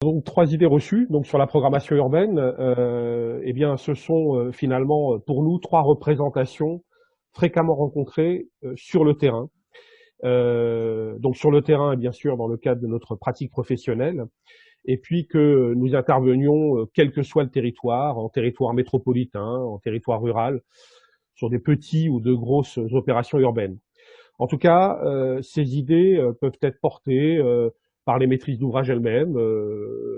Donc, trois idées reçues donc sur la programmation urbaine. Eh bien, ce sont finalement pour nous trois représentations fréquemment rencontrées sur le terrain. Donc sur le terrain, bien sûr, dans le cadre de notre pratique professionnelle, et puis que nous intervenions, quel que soit le territoire, en territoire métropolitain, en territoire rural, sur des petits ou de grosses opérations urbaines. En tout cas, ces idées peuvent être portées par les maîtrises d'ouvrage elles-mêmes,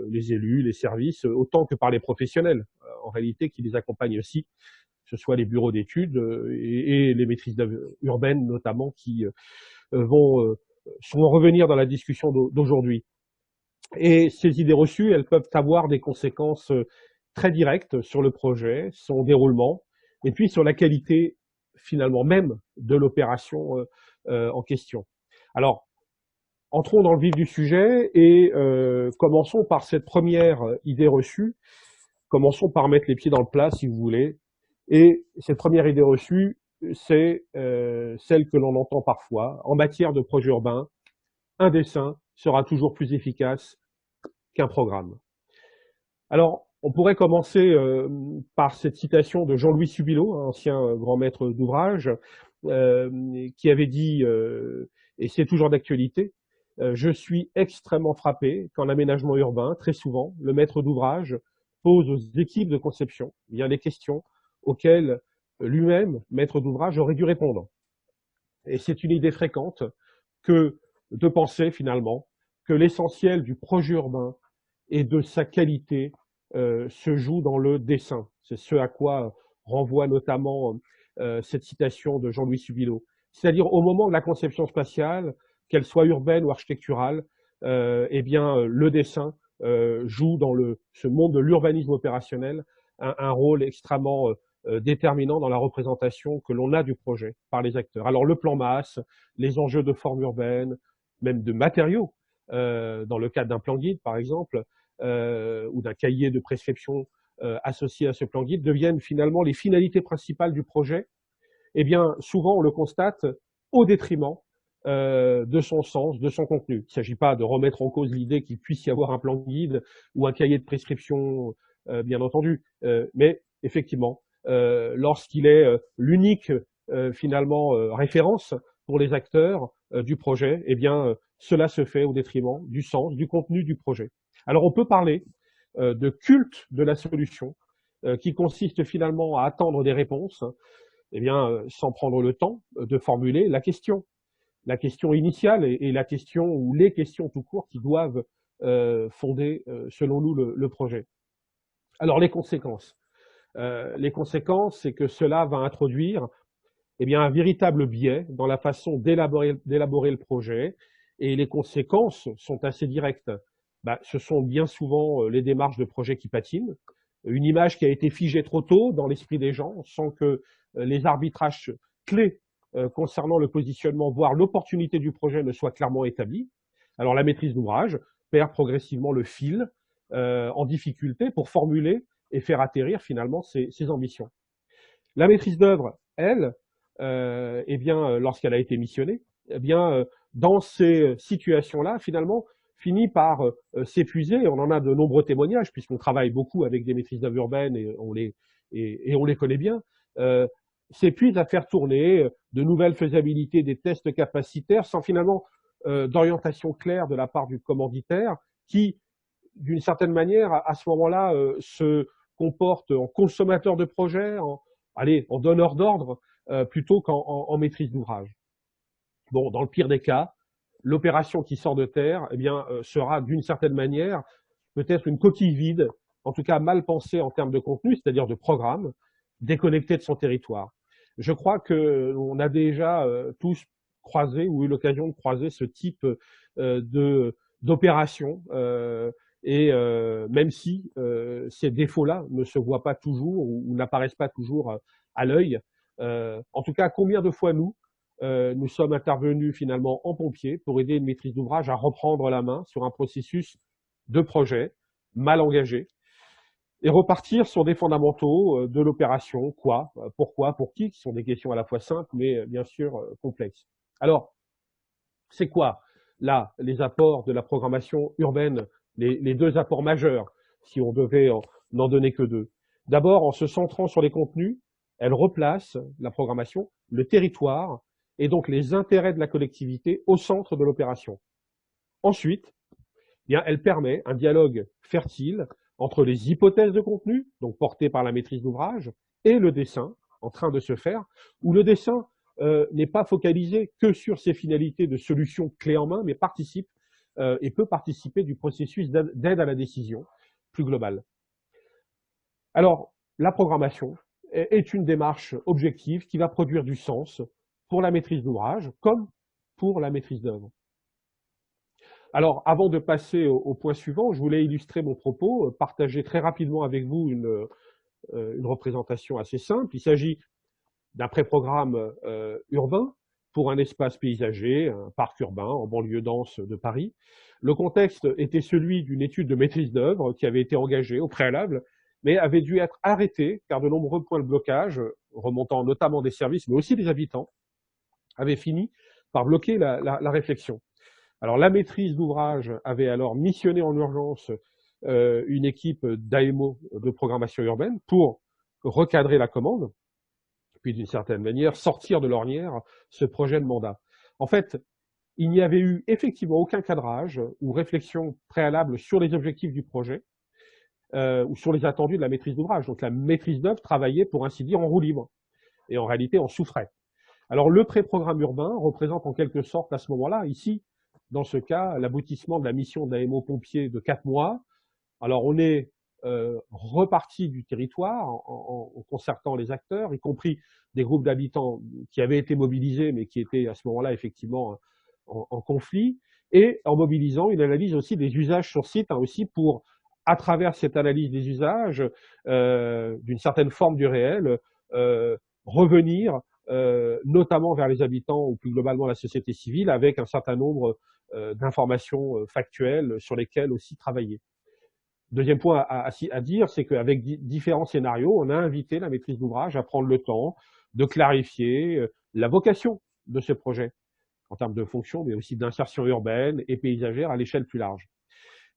les élus, les services, autant que par les professionnels, en réalité, qui les accompagnent aussi, que ce soit les bureaux d'études et les maîtrises urbaines notamment, qui vont revenir dans la discussion d'aujourd'hui. Et ces idées reçues, elles peuvent avoir des conséquences très directes sur le projet, son déroulement, et puis sur la qualité finalement même de l'opération en question. Alors, entrons dans le vif du sujet et commençons par cette première idée reçue. Commençons par mettre les pieds dans le plat, si vous voulez. Et cette première idée reçue, c'est celle que l'on entend parfois. En matière de projet urbain, un dessin sera toujours plus efficace qu'un programme. Alors, on pourrait commencer par cette citation de Jean-Louis Subilo, ancien grand maître d'ouvrage, qui avait dit, et c'est toujours d'actualité, je suis extrêmement frappé qu'en aménagement urbain, très souvent, le maître d'ouvrage pose aux équipes de conception bien des questions auxquelles lui-même, maître d'ouvrage, aurait dû répondre. Et c'est une idée fréquente que de penser finalement que l'essentiel du projet urbain et de sa qualité se joue dans le dessin. C'est ce à quoi renvoie notamment cette citation de Jean-Louis Subilo. C'est-à-dire au moment de la conception spatiale, qu'elle soit urbaine ou architecturale, eh bien le dessin joue dans ce monde de l'urbanisme opérationnel un rôle extrêmement déterminant dans la représentation que l'on a du projet par les acteurs. Alors le plan masse, les enjeux de forme urbaine, même de matériaux, dans le cadre d'un plan guide par exemple, ou d'un cahier de prescription associé à ce plan guide, deviennent finalement les finalités principales du projet. Eh bien, souvent on le constate au détriment de son sens, de son contenu. Il ne s'agit pas de remettre en cause l'idée qu'il puisse y avoir un plan guide ou un cahier de prescription, bien entendu, mais effectivement, lorsqu'il est l'unique finalement référence pour les acteurs du projet, eh bien cela se fait au détriment du sens, du contenu du projet. Alors on peut parler de culte de la solution, qui consiste finalement à attendre des réponses, eh bien sans prendre le temps de formuler la question initiale et la question ou les questions tout court qui doivent fonder, selon nous, le projet. Alors les conséquences. Les conséquences, c'est que cela va introduire eh bien, un véritable biais dans la façon d'élaborer le projet, et les conséquences sont assez directes. Ce sont bien souvent les démarches de projet qui patinent, une image qui a été figée trop tôt dans l'esprit des gens, sans que les arbitrages clés concernant le positionnement, voire l'opportunité du projet ne soient clairement établis. Alors la maîtrise d'ouvrage perd progressivement le fil en difficulté pour formuler et faire atterrir finalement ses ambitions. La maîtrise d'œuvre, elle, eh bien, lorsqu'elle a été missionnée, eh bien, dans ces situations-là, finalement, finit par s'épuiser. On en a de nombreux témoignages, puisqu'on travaille beaucoup avec des maîtrises d'œuvre urbaines et on les connaît bien. S'épuise à faire tourner de nouvelles faisabilités, des tests capacitaires, sans finalement d'orientation claire de la part du commanditaire, qui, d'une certaine manière, à ce moment-là, se comporte en consommateur de projet, en donneur d'ordre, plutôt qu'en maîtrise d'ouvrage. Bon, dans le pire des cas, l'opération qui sort de terre, eh bien, sera d'une certaine manière peut-être une coquille vide, en tout cas mal pensée en termes de contenu, c'est-à-dire de programme, déconnecté de son territoire. Je crois que on a déjà tous croisé ou eu l'occasion de croiser ce type d'opération, et même si ces défauts-là ne se voient pas toujours ou n'apparaissent pas toujours à l'œil, en tout cas, combien de fois nous sommes intervenus finalement en pompier pour aider une maîtrise d'ouvrage à reprendre la main sur un processus de projet mal engagé et repartir sur des fondamentaux de l'opération, quoi, pourquoi, pour qui sont des questions à la fois simples mais bien sûr complexes. Alors, c'est quoi là les apports de la programmation urbaine les deux apports majeurs, si on devait n'en donner que deux. D'abord, en se centrant sur les contenus, elle replace, la programmation, le territoire et donc les intérêts de la collectivité au centre de l'opération. Ensuite, eh bien, elle permet un dialogue fertile entre les hypothèses de contenu, donc portées par la maîtrise d'ouvrage, et le dessin en train de se faire, où le dessin n'est pas focalisé que sur ses finalités de solution clé en main, mais participe et peut participer du processus d'aide à la décision plus globale. Alors, la programmation est une démarche objective qui va produire du sens pour la maîtrise d'ouvrage comme pour la maîtrise d'œuvre. Alors, avant de passer au point suivant, je voulais illustrer mon propos, partager très rapidement avec vous une représentation assez simple. Il s'agit d'un pré-programme urbain pour un espace paysager, un parc urbain en banlieue dense de Paris. Le contexte était celui d'une étude de maîtrise d'œuvre qui avait été engagée au préalable, mais avait dû être arrêtée car de nombreux points de blocage, remontant notamment des services, mais aussi des habitants, avaient fini par bloquer la réflexion. Alors la maîtrise d'ouvrage avait alors missionné en urgence une équipe d'AMO de programmation urbaine pour recadrer la commande, puis d'une certaine manière sortir de l'ornière ce projet de mandat. En fait, il n'y avait eu effectivement aucun cadrage ou réflexion préalable sur les objectifs du projet ou sur les attendus de la maîtrise d'ouvrage. Donc la maîtrise d'œuvre travaillait pour ainsi dire en roue libre et en réalité en souffrait. Alors le pré-programme urbain représente en quelque sorte à ce moment-là, ici, dans ce cas, l'aboutissement de la mission d'AMO pompier de 4 mois. Alors on est reparti du territoire en concertant les acteurs, y compris des groupes d'habitants qui avaient été mobilisés, mais qui étaient à ce moment-là effectivement en conflit, et en mobilisant une analyse aussi des usages sur site, aussi pour, à travers cette analyse des usages, d'une certaine forme du réel, revenir notamment vers les habitants ou plus globalement la société civile avec un certain nombre d'informations factuelles sur lesquelles aussi travailler. Deuxième point à dire, c'est qu'avec différents scénarios, on a invité la maîtrise d'ouvrage à prendre le temps de clarifier la vocation de ce projet, en termes de fonction, mais aussi d'insertion urbaine et paysagère à l'échelle plus large.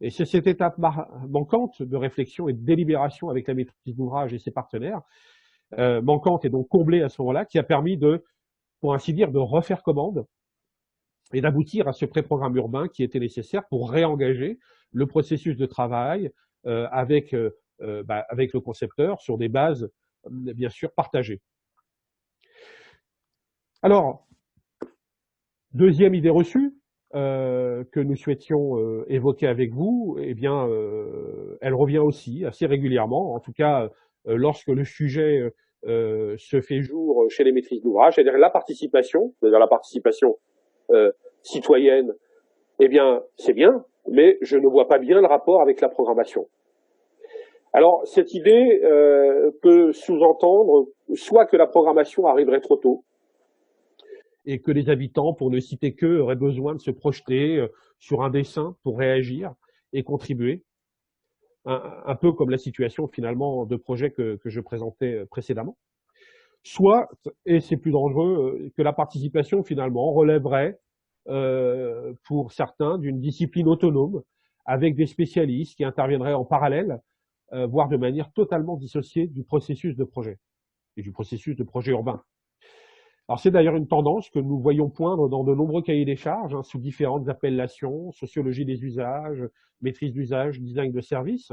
Et c'est cette étape manquante de réflexion et de délibération avec la maîtrise d'ouvrage et ses partenaires, manquante et donc comblée à ce moment-là, qui a permis de, pour ainsi dire, de refaire commande et d'aboutir à ce pré-programme urbain qui était nécessaire pour réengager le processus de travail avec le concepteur sur des bases, bien sûr, partagées. Alors, deuxième idée reçue que nous souhaitions évoquer avec vous, eh bien, elle revient aussi assez régulièrement, en tout cas lorsque le sujet se fait jour chez les maîtrises d'ouvrage, c'est-à-dire la participation, citoyenne, eh bien, c'est bien, mais je ne vois pas bien le rapport avec la programmation. Alors, cette idée peut sous-entendre soit que la programmation arriverait trop tôt, et que les habitants, pour ne citer qu'eux, auraient besoin de se projeter sur un dessin pour réagir et contribuer, un peu comme la situation finalement de projet que je présentais précédemment. Soit, et c'est plus dangereux, que la participation finalement relèverait pour certains d'une discipline autonome avec des spécialistes qui interviendraient en parallèle, voire de manière totalement dissociée du processus de projet et du processus de projet urbain. Alors c'est d'ailleurs une tendance que nous voyons poindre dans de nombreux cahiers des charges, sous différentes appellations, sociologie des usages, maîtrise d'usage, design de service.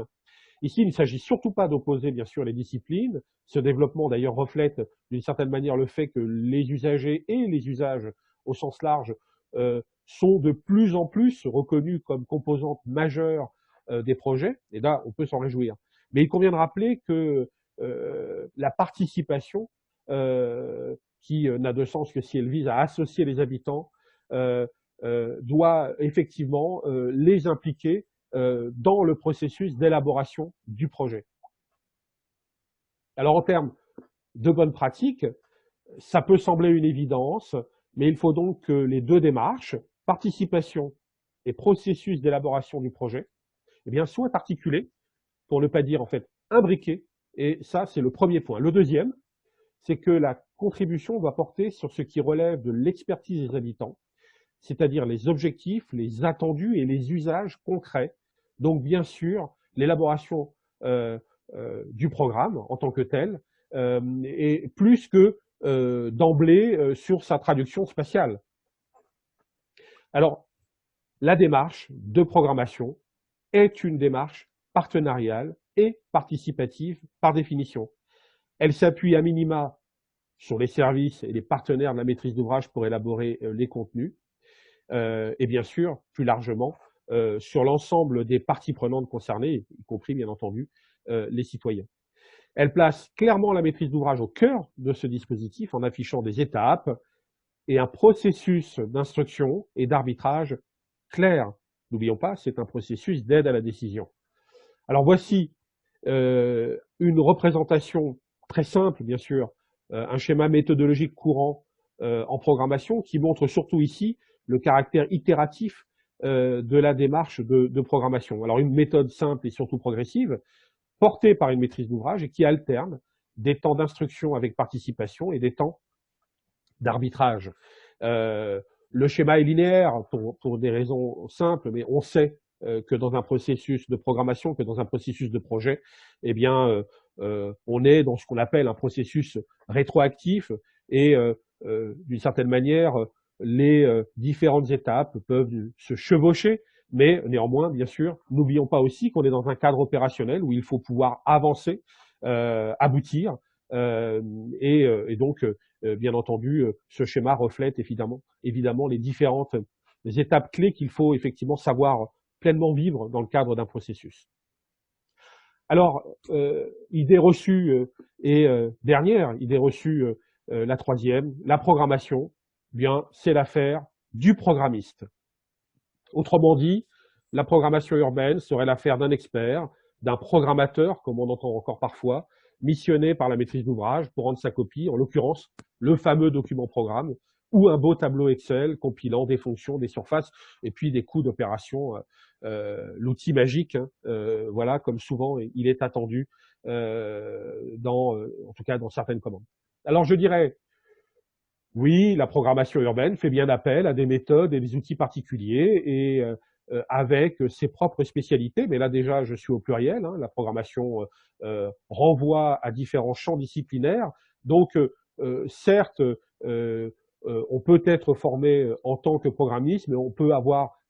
Ici, il ne s'agit surtout pas d'opposer, bien sûr, les disciplines. Ce développement, d'ailleurs, reflète d'une certaine manière le fait que les usagers et les usages, au sens large, sont de plus en plus reconnus comme composantes majeures des projets. Et là, on peut s'en réjouir. Mais il convient de rappeler que la participation, qui n'a de sens que si elle vise à associer les habitants, doit effectivement les impliquer dans le processus d'élaboration du projet. Alors en termes de bonnes pratiques, ça peut sembler une évidence, mais il faut donc que les deux démarches, participation et processus d'élaboration du projet, eh bien, soient articulées, pour ne pas dire en fait imbriquées, et ça c'est le premier point. Le deuxième, c'est que la contribution doit porter sur ce qui relève de l'expertise des habitants, c'est-à-dire les objectifs, les attendus et les usages concrets Donc, bien sûr, l'élaboration du programme en tant que tel est plus que d'emblée sur sa traduction spatiale. Alors, la démarche de programmation est une démarche partenariale et participative par définition. Elle s'appuie à minima sur les services et les partenaires de la maîtrise d'ouvrage pour élaborer les contenus, et bien sûr, plus largement, sur l'ensemble des parties prenantes concernées, y compris bien entendu les citoyens. Elle place clairement la maîtrise d'ouvrage au cœur de ce dispositif en affichant des étapes et un processus d'instruction et d'arbitrage clair. N'oublions pas, c'est un processus d'aide à la décision. Alors voici une représentation très simple, bien sûr, un schéma méthodologique courant en programmation qui montre surtout ici le caractère itératif de la démarche de programmation. Alors une méthode simple et surtout progressive, portée par une maîtrise d'ouvrage et qui alterne des temps d'instruction avec participation et des temps d'arbitrage. Le schéma est linéaire pour des raisons simples, mais on sait que dans un processus de programmation, que dans un processus de projet, eh bien, on est dans ce qu'on appelle un processus rétroactif et d'une certaine manière, les différentes étapes peuvent se chevaucher, mais néanmoins, bien sûr, n'oublions pas aussi qu'on est dans un cadre opérationnel où il faut pouvoir avancer, aboutir, et donc, bien entendu, ce schéma reflète évidemment les différentes les étapes clés qu'il faut effectivement savoir pleinement vivre dans le cadre d'un processus. Alors, idée reçue et dernière idée reçue, la troisième, la programmation, eh bien, c'est l'affaire du programmiste. Autrement dit, la programmation urbaine serait l'affaire d'un expert, d'un programmateur, comme on entend encore parfois, missionné par la maîtrise d'ouvrage pour rendre sa copie, en l'occurrence le fameux document programme, ou un beau tableau Excel compilant des fonctions, des surfaces, et puis des coûts d'opération, l'outil magique, hein, voilà, comme souvent il est attendu en tout cas dans certaines commandes. Alors je dirais, oui, la programmation urbaine fait bien appel à des méthodes et des outils particuliers et avec ses propres spécialités, mais là déjà je suis au pluriel, hein, la programmation renvoie à différents champs disciplinaires, donc certes on peut être formé en tant que programmiste, mais on peut avoir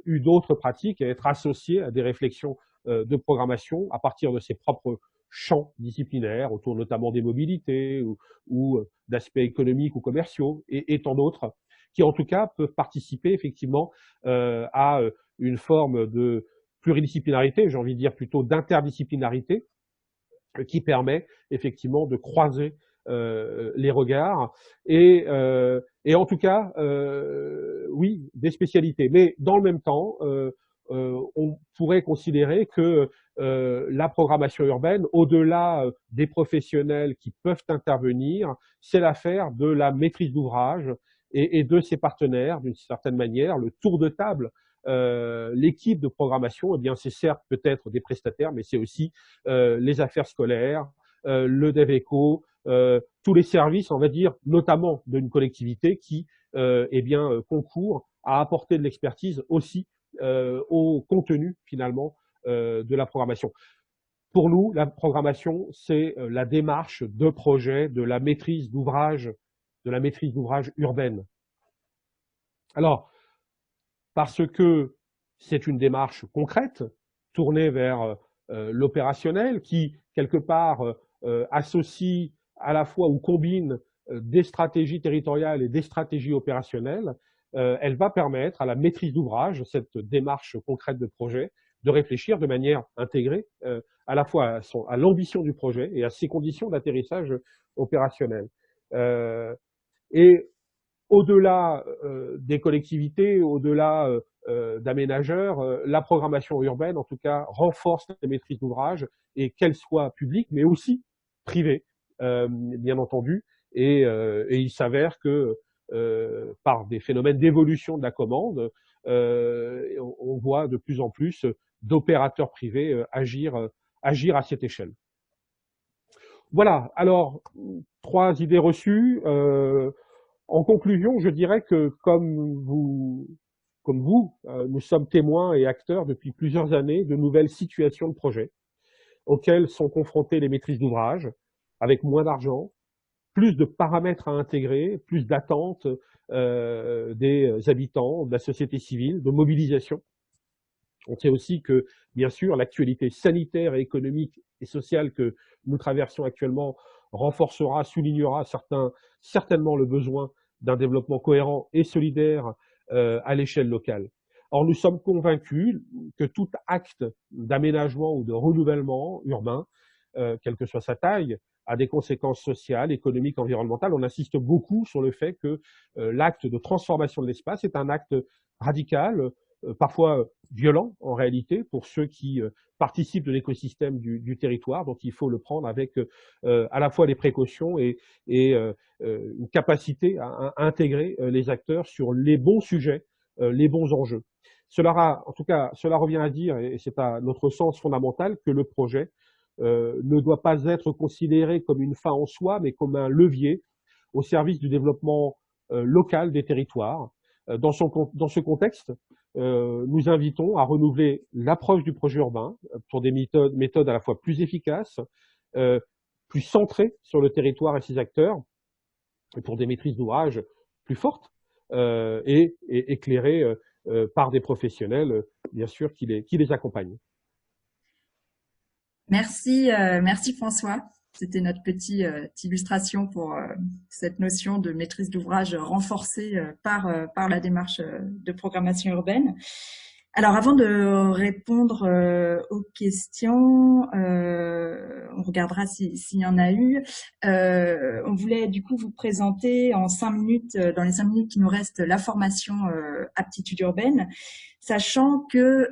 eu d'autres pratiques et être associé à des réflexions de programmation à partir de ses propres champs disciplinaires, autour notamment des mobilités ou d'aspects économiques ou commerciaux, et tant d'autres, qui en tout cas peuvent participer effectivement à une forme de pluridisciplinarité, j'ai envie de dire plutôt d'interdisciplinarité, qui permet effectivement de croiser les regards et en tout cas, oui, des spécialités. Mais dans le même temps, on pourrait considérer que la programmation urbaine, au-delà des professionnels qui peuvent intervenir, c'est l'affaire de la maîtrise d'ouvrage et de ses partenaires, d'une certaine manière, le tour de table. L'équipe de programmation, eh bien, c'est certes peut-être des prestataires, mais c'est aussi les affaires scolaires, le DevEco, tous les services, on va dire, notamment d'une collectivité qui, eh bien, concourt à apporter de l'expertise aussi au contenu finalement de la programmation. Pour nous, la programmation, c'est la démarche de projet, de la maîtrise d'ouvrage urbaine. Alors, parce que c'est une démarche concrète, tournée vers l'opérationnel, qui, quelque part, associe à la fois ou combine des stratégies territoriales et des stratégies opérationnelles, elle va permettre à la maîtrise d'ouvrage, cette démarche concrète de projet, de réfléchir de manière intégrée à la fois à l'ambition du projet et à ses conditions d'atterrissage opérationnel. Et au-delà des collectivités, au-delà d'aménageurs, la programmation urbaine, en tout cas, renforce la maîtrise d'ouvrage, et qu'elle soit publique, mais aussi privée, bien entendu. Et il s'avère que par des phénomènes d'évolution de la commande, on voit de plus en plus d'opérateurs privés agir à cette échelle. Voilà, alors, 3 idées reçues. En conclusion, je dirais que, comme vous comme vous, nous sommes témoins et acteurs depuis plusieurs années de nouvelles situations de projets auxquelles sont confrontés les maîtrises d'ouvrage, avec moins d'argent, plus de paramètres à intégrer, plus d'attentes des habitants, de la société civile, de mobilisation. On sait aussi que, bien sûr, l'actualité sanitaire et économique et sociale que nous traversons actuellement renforcera, soulignera certainement le besoin d'un développement cohérent et solidaire à l'échelle locale. Or, nous sommes convaincus que tout acte d'aménagement ou de renouvellement urbain, quelle que soit sa taille, a des conséquences sociales, économiques, environnementales. On insiste beaucoup sur le fait que l'acte de transformation de l'espace est un acte radical, parfois violent en réalité pour ceux qui participent de l'écosystème du territoire. Donc il faut le prendre avec à la fois les précautions et une capacité à intégrer les acteurs sur les bons sujets, les bons enjeux. En tout cas, cela revient à dire, et c'est à notre sens fondamental, que le projet ne doit pas être considéré comme une fin en soi, mais comme un levier au service du développement local des territoires. Dans ce contexte, nous invitons à renouveler l'approche du projet urbain pour des méthodes à la fois plus efficaces, plus centrées sur le territoire et ses acteurs, et pour des maîtrises d'ouvrage plus fortes et éclairées par des professionnels, bien sûr, qui les accompagnent. Merci, merci François. C'était notre petite illustration pour cette notion de maîtrise d'ouvrage renforcée par la démarche de programmation urbaine. Alors, avant de répondre aux questions, on regardera s'il y en a eu. On voulait du coup vous présenter en 5 minutes, dans les 5 minutes qui nous restent, la formation aptitude urbaine, sachant que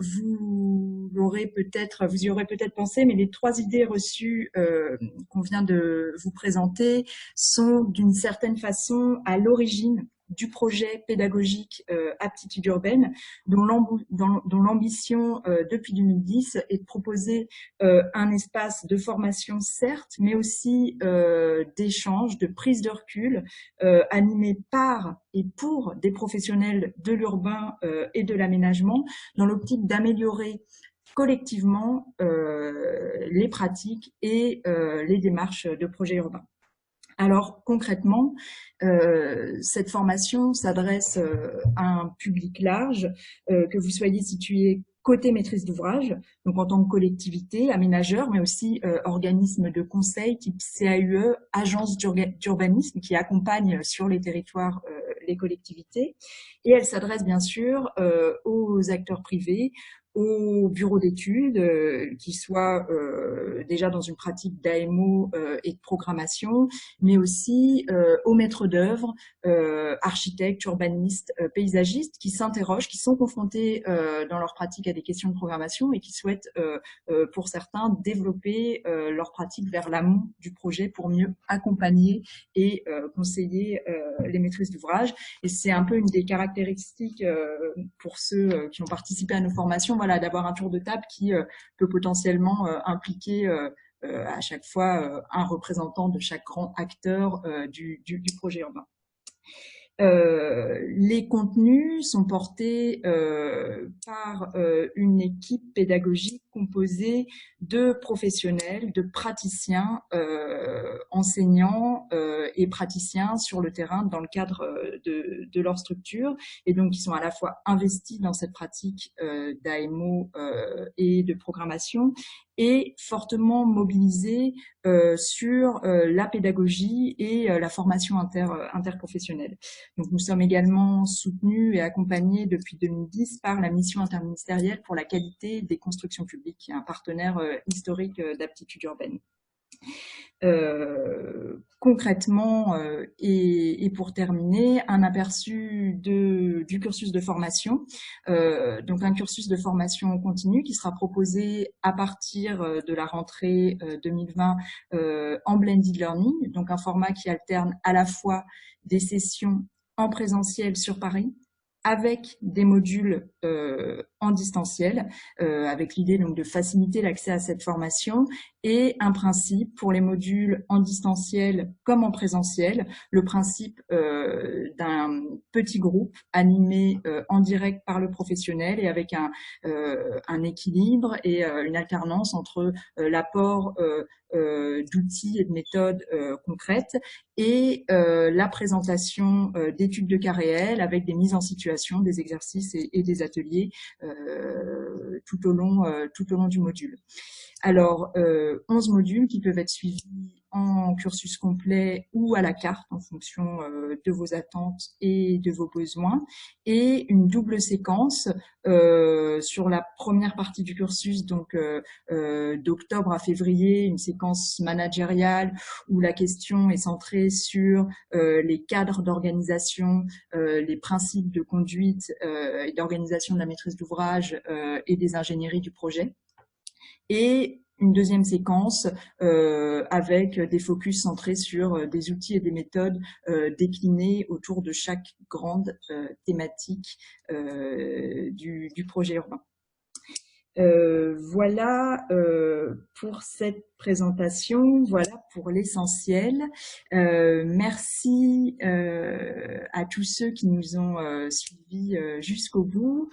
vous y aurez peut-être pensé, mais les 3 idées reçues qu'on vient de vous présenter sont d'une certaine façon à l'origine du projet pédagogique aptitude urbaine, dont l'ambition depuis 2010 est de proposer un espace de formation certes, mais aussi d'échange, de prise de recul, animé par et pour des professionnels de l'urbain et de l'aménagement, dans l'optique d'améliorer collectivement les pratiques et les démarches de projets urbains. Alors concrètement, cette formation s'adresse à un public large, que vous soyez situé côté maîtrise d'ouvrage, donc en tant que collectivité, aménageur, mais aussi organisme de conseil type CAUE, agence d'urbanisme qui accompagne sur les territoires les collectivités. Et elle s'adresse bien sûr aux acteurs privés, aux bureaux d'études, qui soient déjà dans une pratique d'AMO et de programmation, mais aussi aux maîtres d'œuvre, architectes, urbanistes, paysagistes, qui s'interrogent, qui sont confrontés dans leur pratique à des questions de programmation et qui souhaitent, pour certains, développer leur pratique vers l'amont du projet pour mieux accompagner et conseiller les maîtrises d'ouvrage. Et c'est un peu une des caractéristiques pour ceux qui ont participé à nos formations, voilà, d'avoir un tour de table qui peut potentiellement impliquer à chaque fois un représentant de chaque grand acteur du projet urbain. Les contenus sont portés par une équipe pédagogique composée de professionnels, de praticiens, enseignants et praticiens sur le terrain dans le cadre de leur structure, et donc qui sont à la fois investis dans cette pratique d'AMO et de programmation, et fortement mobilisés sur la pédagogie et la formation interprofessionnelle. Donc, nous sommes également soutenus et accompagnés depuis 2010 par la mission interministérielle pour la qualité des constructions publiques, qui est un partenaire historique d'aptitude urbaine. Concrètement, et pour terminer, un aperçu du cursus de formation. Donc un cursus de formation continue qui sera proposé à partir de la rentrée 2020 en blended learning, donc un format qui alterne à la fois des sessions en présentiel sur Paris, avec des modules en distanciel, avec l'idée donc de faciliter l'accès à cette formation, et un principe pour les modules en distanciel comme en présentiel, le principe d'un petit groupe animé en direct par le professionnel et avec un équilibre et une alternance entre l'apport d'outils et de méthodes concrètes et la présentation d'études de cas réels avec des mises en situation, des exercices et des ateliers tout au long du module. Alors, 11 modules qui peuvent être suivis en cursus complet ou à la carte en fonction de vos attentes et de vos besoins, et une double séquence sur la première partie du cursus, donc d'octobre à février, une séquence managériale où la question est centrée sur les cadres d'organisation, les principes de conduite et d'organisation de la maîtrise d'ouvrage et des ingénieries du projet. Et une deuxième séquence avec des focus centrés sur des outils et des méthodes déclinés autour de chaque grande thématique du projet urbain. Voilà pour cette présentation, voilà pour l'essentiel. Merci à tous ceux qui nous ont suivis jusqu'au bout.